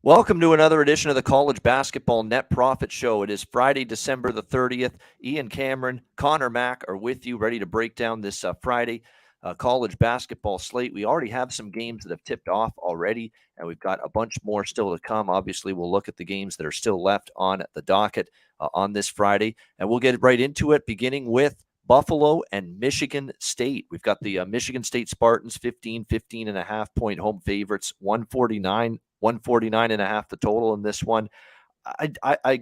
Welcome to another edition of the College Basketball Net Profit Show. It is Friday, December the 30th. Ian Cameron, Conor Mack are with you, ready to break down this Friday college basketball slate. We already have some games that have tipped off already, and we've got a bunch more still to come. Obviously, we'll look at the games that are still left on the docket on this Friday, and we'll get right into it, beginning with Buffalo and Michigan State. We've got the Michigan State Spartans, 15.5-point home favorites, 149 and a half the total in this one. I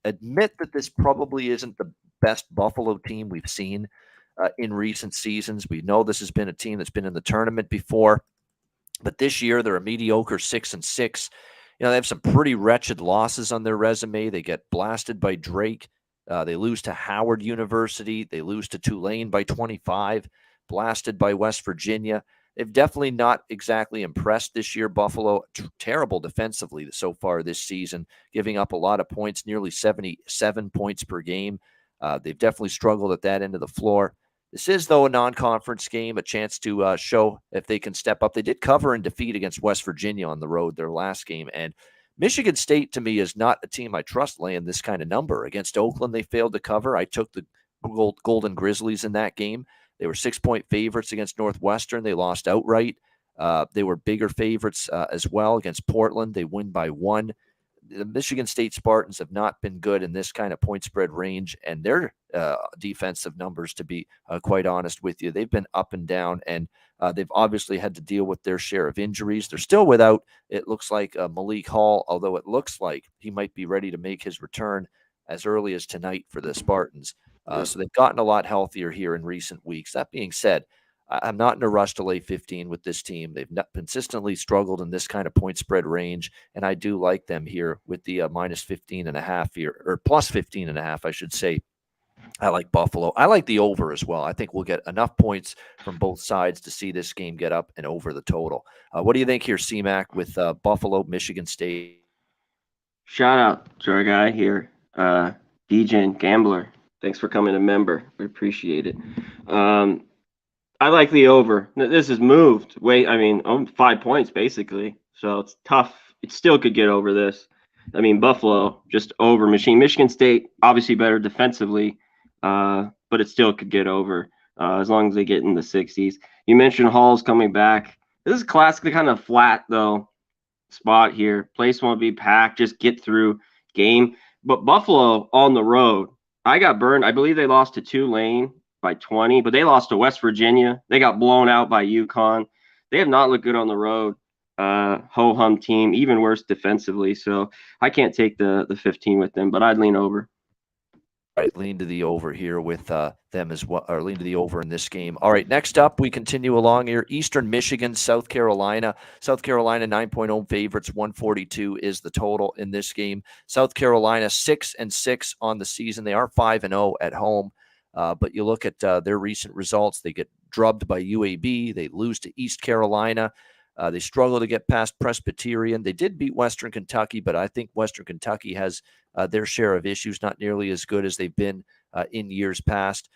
admit that this probably isn't the best Buffalo team we've seen in recent seasons. We know this has been a team that's been in the tournament before, but this year they're a mediocre 6-6. They have some pretty wretched losses on their resume. They get blasted by Drake. They lose to Howard University. They lose to Tulane by 25, blasted by West Virginia. They've definitely not exactly impressed this year. Buffalo, terrible defensively so far this season, giving up a lot of points, nearly 77 points per game. They've definitely struggled at that end of the floor. This is, though, a non-conference game, a chance to show if they can step up. They did cover and defeat against West Virginia on the road their last game, and Michigan State, to me, is not a team I trust laying this kind of number. Against Oakland, they failed to cover. I took the Golden Grizzlies in that game. They were 6-point favorites against Northwestern. They lost outright. They were bigger favorites as well against Portland. They win by 1. The Michigan State Spartans have not been good in this kind of point spread range, and their defensive numbers, to be quite honest with you, they've been up and down, and they've obviously had to deal with their share of injuries. They're still without, it looks like, Malik Hall, although it looks like he might be ready to make his return as early as tonight for the Spartans. So they've gotten a lot healthier here in recent weeks. That being said, I'm not in a rush to lay 15 with this team. They've not consistently struggled in this kind of point spread range, and I do like them here with the minus 15.5 here, or plus 15.5, I should say. I like Buffalo. I like the over as well. I think we'll get enough points from both sides to see this game get up and over the total. What do you think here, C-Mac, with Buffalo, Michigan State? Shout out to our guy here, DJ Gambler. Thanks for coming a member. We appreciate it. I like the over. This has moved. 5 points basically. So it's tough. It still could get over this. Buffalo just over machine. Michigan State obviously better defensively, but it still could get over as long as they get in the 60s. You mentioned Hall's coming back. This is classically kind of flat though spot here. Place won't be packed. Just get through game. But Buffalo on the road, I got burned. I believe they lost to Tulane by 20, but they lost to West Virginia. They got blown out by UConn. They have not looked good on the road. Ho-hum team, even worse defensively. So I can't take the 15 with them, but I'd lean over. Right, lean to the over here with them as well, or lean to the over in this game. All right, next up, we continue along here. Eastern Michigan, South Carolina. South Carolina, 9-point home favorites, 142 is the total in this game. South Carolina, 6-6 on the season. They are 5-0 at home, but you look at their recent results. They get drubbed by UAB. They lose to East Carolina. They struggle to get past Presbyterian. They did beat Western Kentucky, but I think Western Kentucky has their share of issues, not nearly as good as they've been in years past.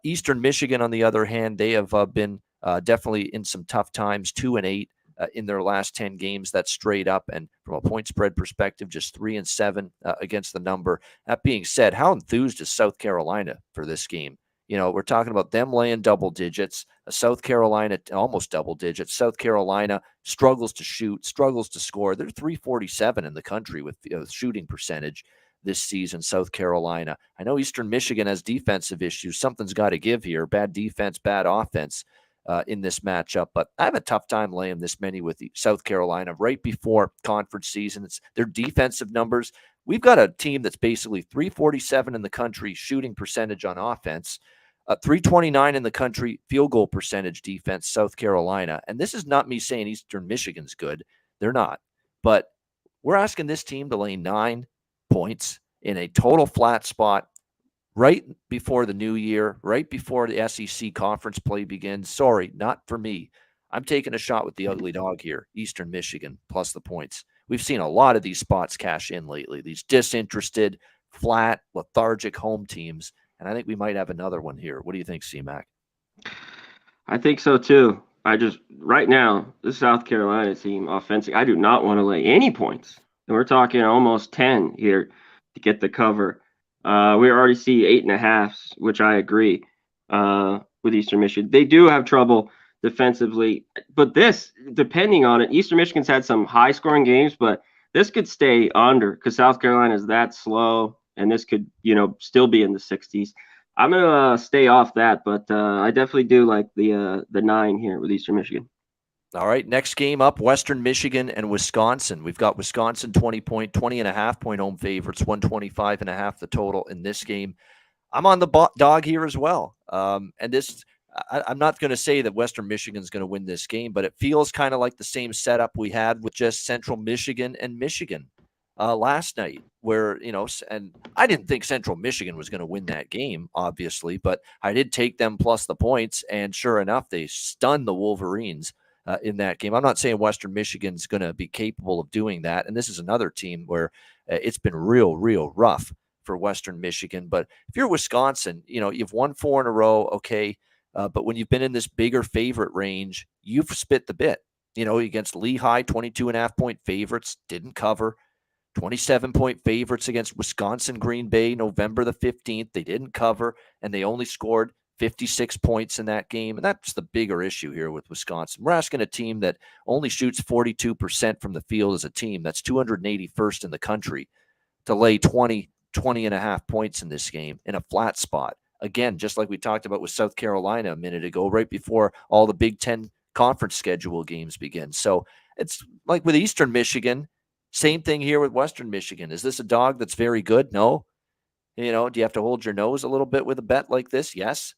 Eastern Michigan, on the other hand, they have been definitely in some tough times, 2-8 in their last 10 games. That's straight up. And from a point spread perspective, just 3-7 against the number. That being said, how enthused is South Carolina for this game? We're talking about them laying double digits. South Carolina, almost double digits. South Carolina struggles to shoot, struggles to score. They're 347 in the country with shooting percentage this season, South Carolina. I know Eastern Michigan has defensive issues. Something's got to give here. Bad defense, bad offense in this matchup. But I have a tough time laying this many with South Carolina right before conference season. It's their defensive numbers. We've got a team that's basically 347 in the country shooting percentage on offense, 329 in the country field goal percentage defense, South Carolina. And this is not me saying Eastern Michigan's good. They're not. But we're asking this team to lay 9 points in a total flat spot right before the new year, right before the SEC conference play begins. Sorry, not for me. I'm taking a shot with the ugly dog here, Eastern Michigan, plus the points. We've seen a lot of these spots cash in lately, these disinterested, flat, lethargic home teams, and I think we might have another one here. What do you think, C-Mac? I think so too. right now, the South Carolina team offensive, I do not want to lay any points. And we're talking almost 10 here to get the cover. We already see 8.5, which I agree with Eastern Michigan. They do have trouble defensively, but this, depending on it, Eastern Michigan's had some high scoring games, but this could stay under because South Carolina is that slow, and this could, still be in the 60s. I'm gonna stay off that, but I definitely do like the 9 here with Eastern Michigan. All right, next game up, Western Michigan and Wisconsin. We've got Wisconsin 20.5 point home favorites, 125.5 the total in this game. I'm on the dog here as well. And this, I'm not going to say that Western Michigan's going to win this game, but it feels kind of like the same setup we had with just Central Michigan and Michigan last night, where, and I didn't think Central Michigan was going to win that game, obviously, but I did take them plus the points, and sure enough, they stunned the Wolverines in that game. I'm not saying Western Michigan's going to be capable of doing that, and this is another team where it's been real rough for Western Michigan. But if you're Wisconsin, you've won 4 in a row, okay, but when you've been in this bigger favorite range, you've spit the bit. Against Lehigh, 22.5 point favorites, didn't cover. 27-point favorites against Wisconsin Green Bay, November the 15th. They didn't cover, and they only scored 56 points in that game. And that's the bigger issue here with Wisconsin. We're asking a team that only shoots 42% from the field as a team, that's 281st in the country, to lay 20.5 points in this game in a flat spot. Again, just like we talked about with South Carolina a minute ago, right before all the Big Ten conference schedule games begin. So it's like with Eastern Michigan, same thing here with Western Michigan. Is this a dog that's very good? No. Do you have to hold your nose a little bit with a bet like this? Yes.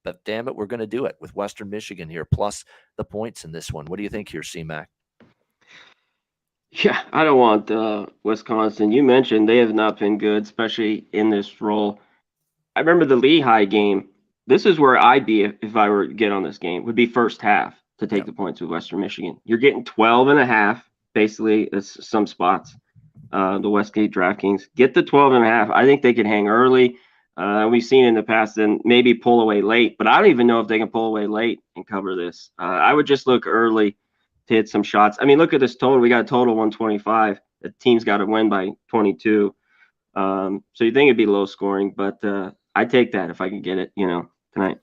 But damn it, we're going to do it with Western Michigan here, plus the points in this one. What do you think here, C-Mac? Yeah, I don't want Wisconsin. You mentioned they have not been good, especially in this role. I remember the Lehigh game. This is where I'd be if I were to get on this game, would be first half to take the points with Western Michigan. You're getting 12.5, basically, it's some spots. The Westgate DraftKings. Get the 12.5. I think they can hang early. We've seen in the past and maybe pull away late, but I don't even know if they can pull away late and cover this. I would just look early to hit some shots. I mean, look at this total. We got a total 125. The team's got to win by 22. So you think it'd be low scoring, but I'd take that if I could get it, tonight.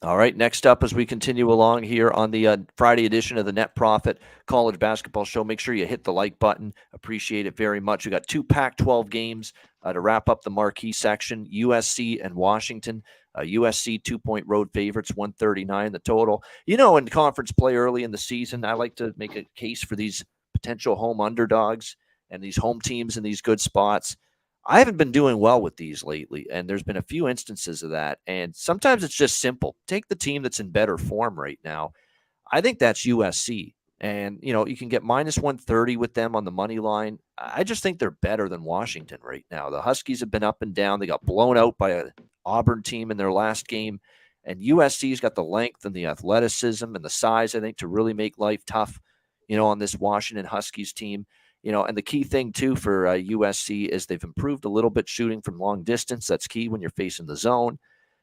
All right, next up as we continue along here on the Friday edition of the Net Profit College Basketball Show, make sure you hit the like button. Appreciate it very much. We got 2 Pac-12 games to wrap up the marquee section, USC and Washington. USC 2-point road favorites, 139 the total. In conference play early in the season, I like to make a case for these potential home underdogs and these home teams in these good spots. I haven't been doing well with these lately, and there's been a few instances of that. And sometimes it's just simple. Take the team that's in better form right now. I think that's USC. And, you can get minus 130 with them on the money line. I just think they're better than Washington right now. The Huskies have been up and down. They got blown out by an Auburn team in their last game. And USC's got the length and the athleticism and the size, I think, to really make life tough, on this Washington Huskies team. And the key thing, too, for USC is they've improved a little bit shooting from long distance. That's key when you're facing the zone.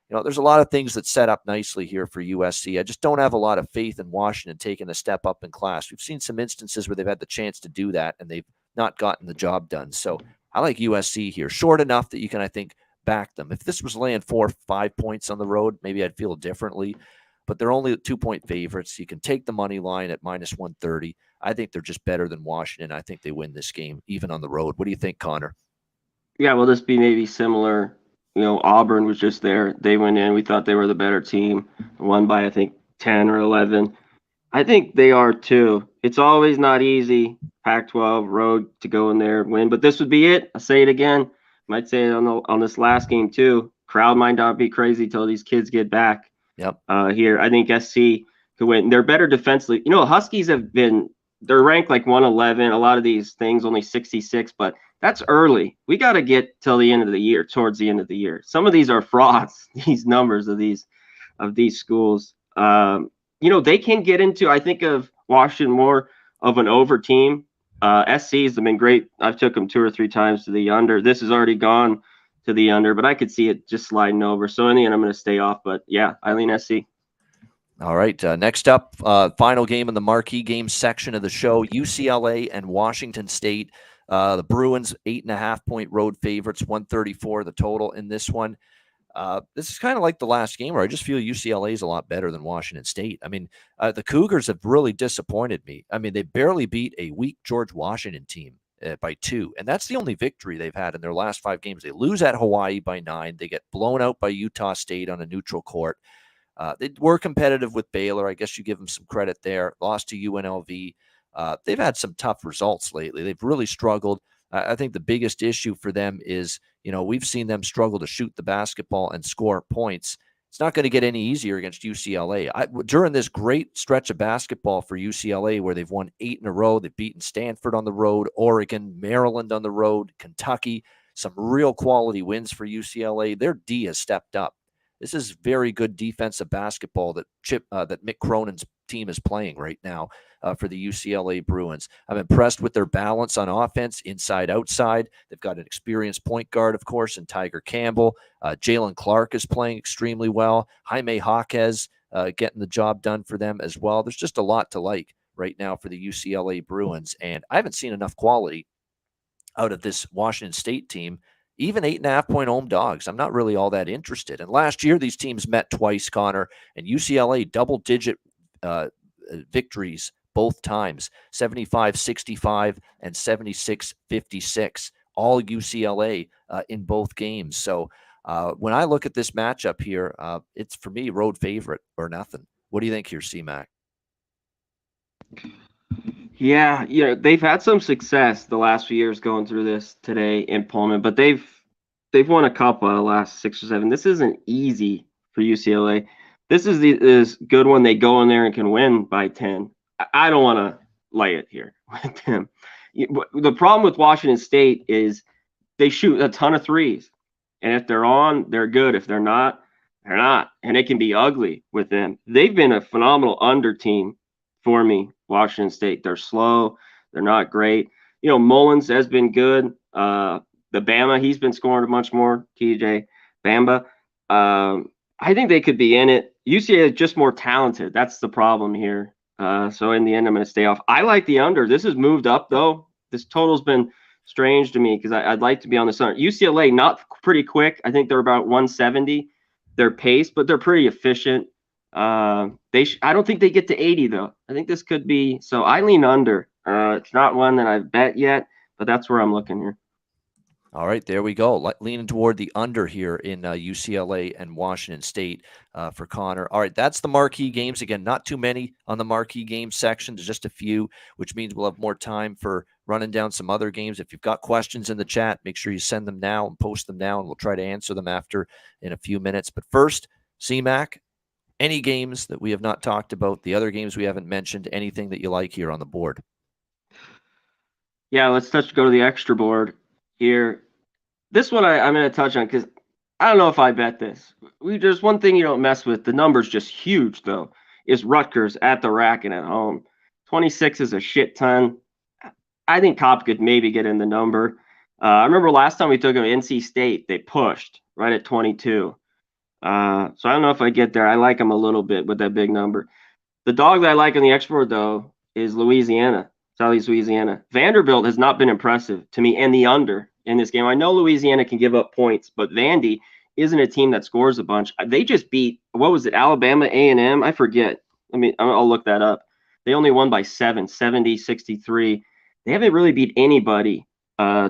There's a lot of things that set up nicely here for USC. I just don't have a lot of faith in Washington taking a step up in class. We've seen some instances where they've had the chance to do that, and they've not gotten the job done. So I like USC here, short enough that you can, I think, back them. If this was laying 4 or 5 points on the road, maybe I'd feel differently. But they're only 2-point favorites. You can take the money line at minus 130. I think they're just better than Washington. I think they win this game, even on the road. What do you think, Conor? Yeah, will this be maybe similar? Auburn was just there. They went in. We thought they were the better team. Won by, I think, 10 or 11. I think they are too. It's always not easy, Pac-12 road, to go in there and win. But this would be it. I'll say it again. Might say it on this last game too. Crowd might not be crazy till these kids get back. Yep. Here, I think SC could win. They're better defensively. Huskies they're ranked like 111. A lot of these things only 66, but that's early. We got to get till the end of the year, towards the end of the year. Some of these are frauds, these numbers of these schools. They can get into, I think of Washington more of an over team. SC's have been great. I've took them 2 or 3 times to the under. This has already gone to the under, but I could see it just sliding over. So in the end, I'm going to stay off. But yeah, I lean SC. All right. Next up, final game in the marquee game section of the show, UCLA and Washington State. The Bruins, 8.5-point road favorites, 134 the total in this one. This is kind of like the last game where I just feel UCLA is a lot better than Washington State. I mean, the Cougars have really disappointed me. I mean, they barely beat a weak George Washington team by 2, and that's the only victory they've had in their last 5 games. They lose at Hawaii by 9. They get blown out by Utah State on a neutral court. They were competitive with Baylor. I guess you give them some credit there. Lost to UNLV. They've had some tough results lately. They've really struggled. I think the biggest issue for them is, we've seen them struggle to shoot the basketball and score points. It's not going to get any easier against UCLA. During this great stretch of basketball for UCLA, where they've won 8 in a row, they've beaten Stanford on the road, Oregon, Maryland on the road, Kentucky, some real quality wins for UCLA. Their D has stepped up. This is very good defensive basketball that Mick Cronin's team is playing right now for the UCLA Bruins. I'm impressed with their balance on offense, inside, outside. They've got an experienced point guard, of course, in Tiger Campbell. Jalen Clark is playing extremely well. Jaime Jaquez getting the job done for them as well. There's just a lot to like right now for the UCLA Bruins, and I haven't seen enough quality out of this Washington State team. Even 8.5-point home dogs, I'm not really all that interested. And last year, these teams met twice, Connor, and UCLA double-digit victories both times, 75-65 and 76-56, all UCLA in both games. So when I look at this matchup here, it's, for me, road favorite or nothing. What do you think here, C-Mac? Yeah, they've had some success the last few years going through this today in Pullman, but they've won a couple of the last 6 or 7. This isn't easy for UCLA. This is this good one. They go in there and can win by 10. I don't want to lay it here with them. The problem with Washington State is they shoot a ton of threes, and if they're on, they're good. If they're not, they're not, and it can be ugly with them. They've been a phenomenal under team for me. Washington State, they're slow, they're not great. Mullins has been good. The Bama, he's been scoring much more. TJ Bamba. I think they could be in it. UCLA is just more talented. That's the problem here. So in the end, I'm going to stay off. I like the under. This has moved up, though. This total's been strange to me because I'd like to be on the under. UCLA, not pretty quick. I think they're about 170. Their pace, but they're pretty efficient. I don't think they get to 80, though. I think this could be. So I lean under. It's not one that I've bet yet, but that's where I'm looking here. All right, there we go. Leaning toward the under here in UCLA and Washington State for Connor. All right, that's the marquee games. Again, not too many on the marquee games section. There's just a few, which means we'll have more time for running down some other games. If you've got questions in the chat, make sure you send them now and post them now, and we'll try to answer them after in a few minutes. But first, C-Mac, any games that we have not talked about, the other games we haven't mentioned, anything that you like here on the board? Yeah, let's go to the extra board here. This one I'm going to touch on because I don't know if I bet this. There's one thing you don't mess with. The number's just huge, though, is Rutgers at the rack and at home. 26 is a shit ton. I think Copp could maybe get in the number. I remember last time we took them NC State, they pushed right at 22. So I don't know if I get there. I like them a little bit with that big number. The dog that I like on the extra board, though, is Louisiana, Southeast Louisiana. Vanderbilt has not been impressive to me, and the under in this game. I know Louisiana can give up points, but Vandy isn't a team that scores a bunch. They just beat, what was it, Alabama A&M? I forget. I'll look that up. They only won by 7, 70-63. They haven't really beat anybody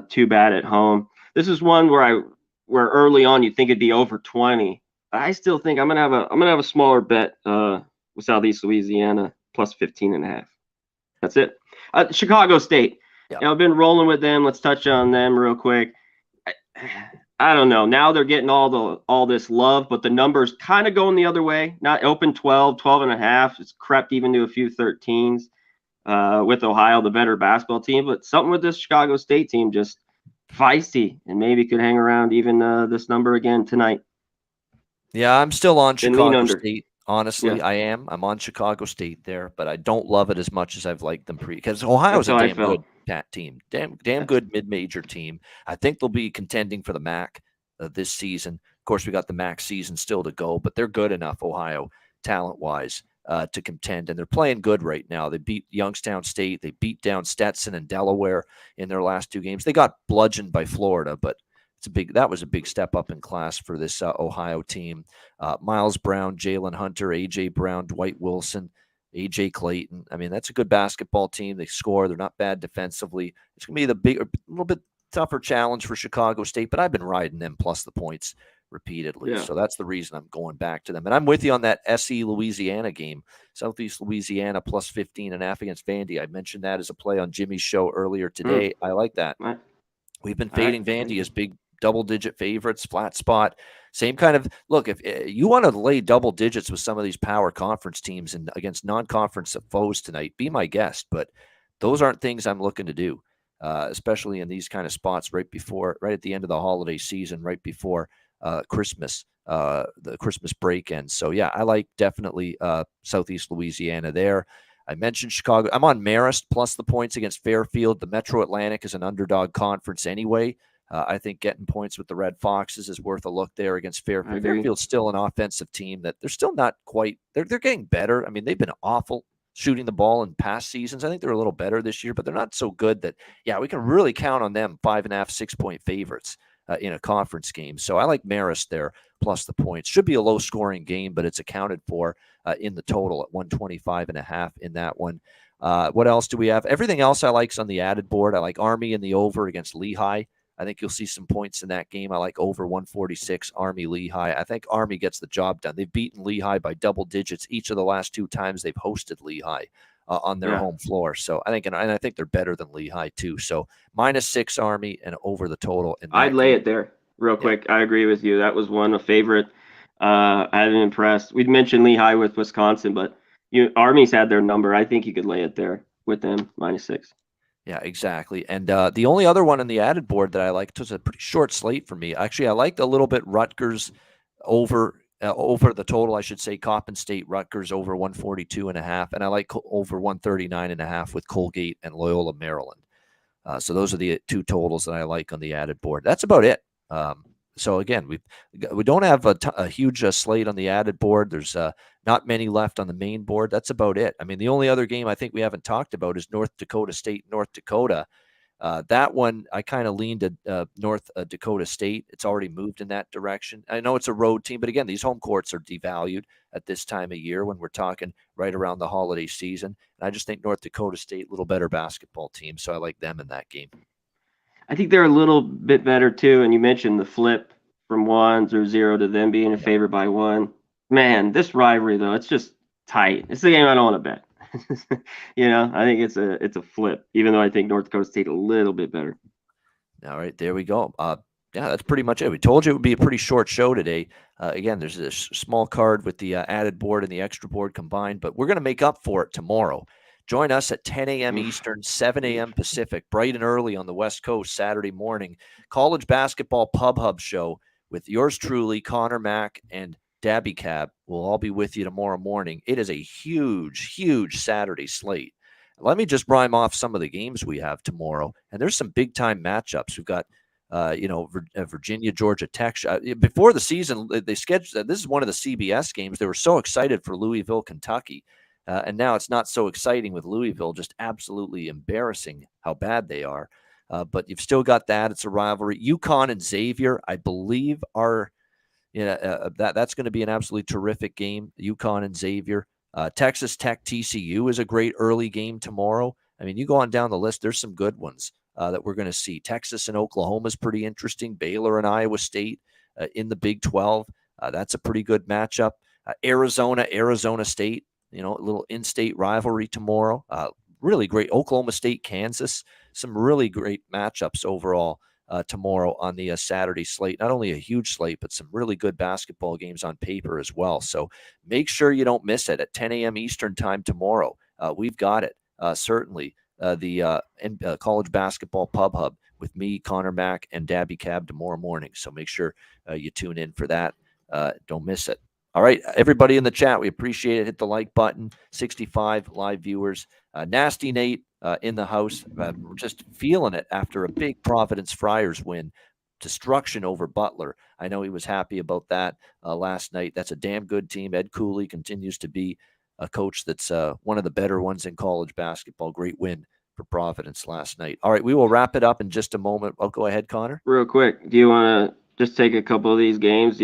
too bad at home. This is one where early on you'd think it'd be over 20. I still think I'm gonna have a smaller bet with Southeast Louisiana plus 15.5. That's it. Chicago State. Yeah. I've been rolling with them. Let's touch on them real quick. I don't know. Now they're getting all this love, but the numbers kind of going the other way. Not open 12.5. It's crept even to a few 13s with Ohio, the better basketball team. But something with this Chicago State team, just feisty, and maybe could hang around even this number again tonight. Yeah, I'm still on Chicago under. State. Honestly, Yeah. I am. I'm on Chicago State there, but I don't love it as much as I've liked them because Ohio's a damn good team, damn good mid-major team. I think they'll be contending for the MAC this season. Of course, we got the MAC season still to go, but they're good enough, Ohio, talent-wise, to contend, and they're playing good right now. They beat Youngstown State. They beat down Stetson and Delaware in their last 2 games. They got bludgeoned by Florida, but that was a big step up in class for this Ohio team. Miles Brown, Jalen Hunter, A.J. Brown, Dwight Wilson, A.J. Clayton. I mean, that's a good basketball team. They score. They're not bad defensively. It's going to be a little bit tougher challenge for Chicago State, but I've been riding them plus the points repeatedly. Yeah. So that's the reason I'm going back to them. And I'm with you on that SE Louisiana game. Southeast Louisiana plus 15.5 against Vandy. I mentioned that as a play on Jimmy's show earlier today. I like that. We've been fading Vandy as big double-digit favorites, flat spot. Same kind of look. If you want to lay double digits with some of these power conference teams and against non-conference foes tonight, be my guest. But those aren't things I'm looking to do, especially in these kind of spots right at the end of the holiday season, right before Christmas, the Christmas break ends. So yeah, I like definitely Southeast Louisiana there. I mentioned Chicago. I'm on Marist plus the points against Fairfield. The Metro Atlantic is an underdog conference anyway. I think getting points with the Red Foxes is worth a look there against Fairfield. Fairfield's still an offensive team that they're still not quite. They're getting better. I mean, they've been awful shooting the ball in past seasons. I think they're a little better this year, but they're not so good that we can really count on them 5.5, 6-point favorites in a conference game. So I like Marist there plus the points. Should be a low scoring game, but it's accounted for in the total at 125.5 in that one. What else do we have? Everything else I like is on the added board. I like Army in the over against Lehigh. I think you'll see some points in that game. I like over 146 Army Lehigh. I think Army gets the job done. They've beaten Lehigh by double digits each of the last 2 times they've hosted Lehigh on their home floor. So I think, and I think they're better than Lehigh too. So -6 Army and over the total. I'd lay it there real quick. I agree with you. That was a favorite. I had been impressed. We'd mentioned Lehigh with Wisconsin, but Army's had their number. I think you could lay it there with them -6. Yeah, exactly. And the only other one on the added board that I liked was a pretty short slate for me. Actually, I liked a little bit Rutgers over the total, I should say. Coppin State Rutgers over 142.5, and I like over 139.5 with Colgate and Loyola Maryland. So those are the 2 totals that I like on the added board. That's about it. So again, we don't have a huge slate on the added board. There's not many left on the main board. That's about it. I mean, the only other game I think we haven't talked about is North Dakota State, North Dakota. That one, I kind of leaned to North Dakota State. It's already moved in that direction. I know it's a road team, but again, these home courts are devalued at this time of year when we're talking right around the holiday season. And I just think North Dakota State, a little better basketball team, so I like them in that game. I think they're a little bit better too. And you mentioned the flip from 1 or 0 to them being a favorite by 1. Man, this rivalry though, it's just tight. It's the game I don't want to bet. I think it's a flip, even though I think North Dakota State a little bit better. All right, there we go. Yeah, that's pretty much it. We told you it would be a pretty short show today. Again, there's this small card with the added board and the extra board combined, but we're going to make up for it tomorrow. Join us at 10 a.m. Eastern, 7 a.m. Pacific, bright and early on the West Coast, Saturday morning. College Basketball Pub Hub Show with yours truly, Conor Mack and Dabby Cab. We'll all be with you tomorrow morning. It is a huge, huge Saturday slate. Let me just rhyme off some of the games we have tomorrow. And there's some big-time matchups. We've got Virginia, Georgia Tech. Before the season, they scheduled this is one of the CBS games. They were so excited for Louisville, Kentucky. And now it's not so exciting with Louisville, just absolutely embarrassing how bad they are. But you've still got that. It's a rivalry. UConn and Xavier, I believe, are that's going to be an absolutely terrific game. UConn and Xavier. Texas Tech TCU is a great early game tomorrow. I mean, you go on down the list, there's some good ones that we're going to see. Texas and Oklahoma is pretty interesting. Baylor and Iowa State in the Big 12. That's a pretty good matchup. Arizona State. A little in-state rivalry tomorrow. Really great. Oklahoma State, Kansas. Some really great matchups overall tomorrow on the Saturday slate. Not only a huge slate, but some really good basketball games on paper as well. So make sure you don't miss it at 10 a.m. Eastern time tomorrow. We've got it. Certainly the College Basketball Pub Hub with me, Conor Mack, and Dabby Cab tomorrow morning. So make sure you tune in for that. Don't miss it. All right, everybody in the chat, we appreciate it. Hit the like button. 65 live viewers. Nasty Nate in the house. We're just feeling it after a big Providence Friars win. Destruction over Butler. I know he was happy about that last night. That's a damn good team. Ed Cooley continues to be a coach that's one of the better ones in college basketball. Great win for Providence last night. All right, we will wrap it up in just a moment. Oh, go ahead, Connor. Real quick, do you want to just take a couple of these games?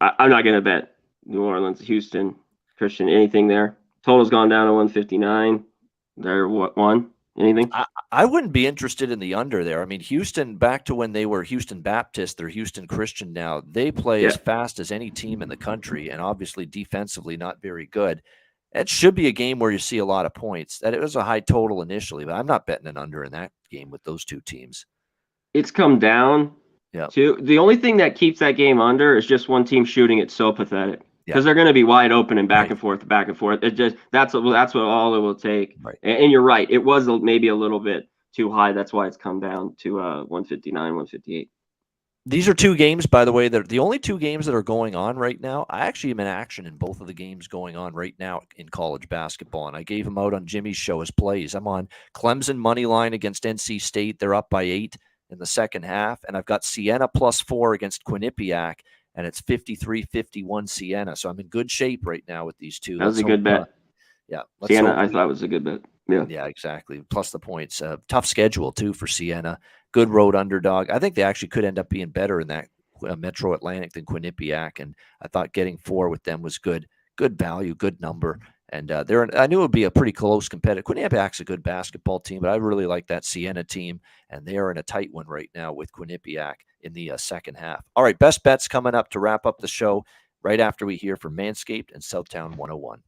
I'm not going to bet New Orleans, Houston, Christian, anything there. Total's gone down to 159. They're what, one? Anything? I wouldn't be interested in the under there. I mean, Houston, back to when they were Houston Baptist, they're Houston Christian now. They play as fast as any team in the country, and obviously defensively not very good. It should be a game where you see a lot of points. That it was a high total initially, but I'm not betting an under in that game with those two teams. It's come down. Yeah. The only thing that keeps that game under is just one team shooting it so pathetic. Because they're going to be wide open and back and forth. It just that's what all it will take. Right. And you're right. It was maybe a little bit too high. That's why it's come down to 159, 158. These are two games, by the way, that are the only two games that are going on right now. I actually am in action in both of the games going on right now in college basketball, and I gave them out on Jimmy's show as plays. I'm on Clemson money line against NC State. They're up by 8 in the second half, and I've got Siena +4 against Quinnipiac. And it's 53-51 Siena. So I'm in good shape right now with these two. That was a good bet. Yeah. Siena, I thought was a good bet. Yeah, exactly. Plus the points. Tough schedule, too, for Siena. Good road underdog. I think they actually could end up being better in that Metro Atlantic than Quinnipiac. And I thought getting 4 with them was good. Good value, good number. And I knew it would be a pretty close competitive. Quinnipiac's a good basketball team, but I really like that Siena team, and they are in a tight one right now with Quinnipiac in the second half. All right, best bets coming up to wrap up the show right after we hear from Manscaped and Southtown 101.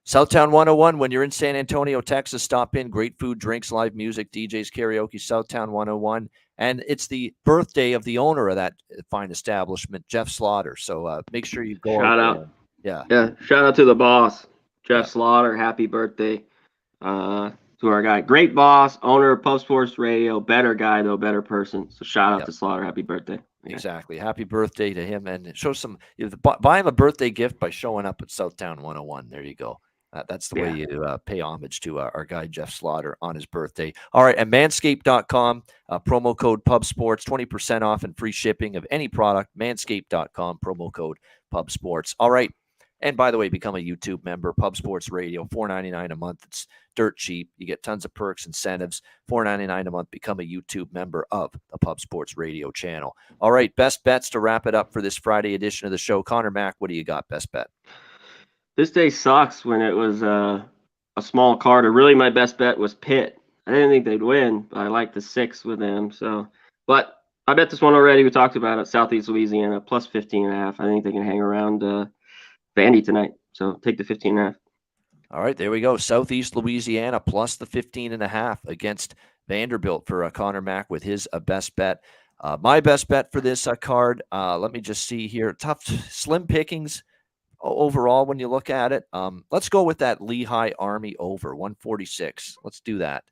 Southtown 101, when you're in San Antonio, Texas, stop in. Great food, drinks, live music, DJs, karaoke, Southtown 101. And it's the birthday of the owner of that fine establishment, Jeff Slaughter. So make sure you go out. Yeah. Shout out to the boss, Jeff Slaughter. Happy birthday to our guy. Great boss, owner of Pub Sports Radio. Better guy, though, better person. So shout out to Slaughter. Happy birthday. Exactly. Happy birthday to him. And show some, buy him a birthday gift by showing up at Southtown 101. There you go. That's the way you pay homage to our guy, Jeff Slaughter, on his birthday. All right. And manscaped.com, promo code PubSports, 20% off and free shipping of any product. Manscaped.com, promo code PubSports. All right. And by the way, become a YouTube member, Pub Sports Radio, $4.99 a month. It's dirt cheap. You get tons of perks, incentives, $4.99 a month. Become a YouTube member of the Pub Sports Radio channel. All right. Best bets to wrap it up for this Friday edition of the show. Connor Mack, what do you got? Best bet? This day sucks when it was a small card. Really, my best bet was Pitt. I didn't think they'd win, but I like the 6 with them. So, but I bet this one already. We talked about it. Southeast Louisiana plus 15.5. I think they can hang around Vandy tonight. So take the 15.5. All right, there we go. Southeast Louisiana plus the 15.5 against Vanderbilt for Connor Mack with his best bet. My best bet for this card. Let me just see here. Tough, slim pickings. Overall, when you look at it, let's go with that Lehigh Army over 146. Let's do that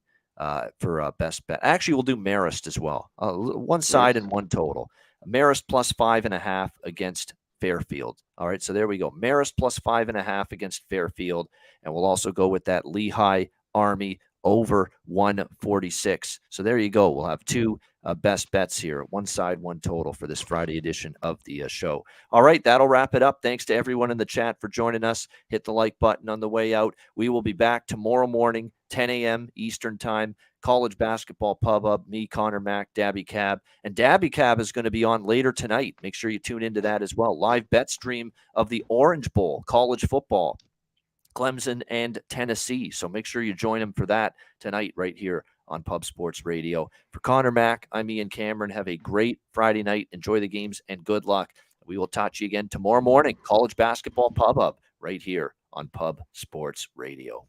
for best bet. Actually, we'll do Marist as well. One side and one total. Marist plus 5.5 against Fairfield. All right, so there we go. Marist plus 5.5 against Fairfield, and we'll also go with that Lehigh Army over 146. So there you go. We'll have two best bets here. One side, one total for this Friday edition of the show. All right, that'll wrap it up. Thanks to everyone in the chat for joining us. Hit the like button on the way out. We will be back tomorrow morning, 10 a.m. Eastern time. College basketball pub up. Me, Connor Mack, Dabby Cab. And Dabby Cab is going to be on later tonight. Make sure you tune into that as well. Live bet stream of the Orange Bowl, college football. Clemson and Tennessee. So make sure you join them for that tonight right here on Pub Sports Radio. For Conor Mack, I'm Ian Cameron. Have a great Friday night. Enjoy the games and good luck. We will talk to you again tomorrow morning. College Basketball Pub Up right here on Pub Sports Radio.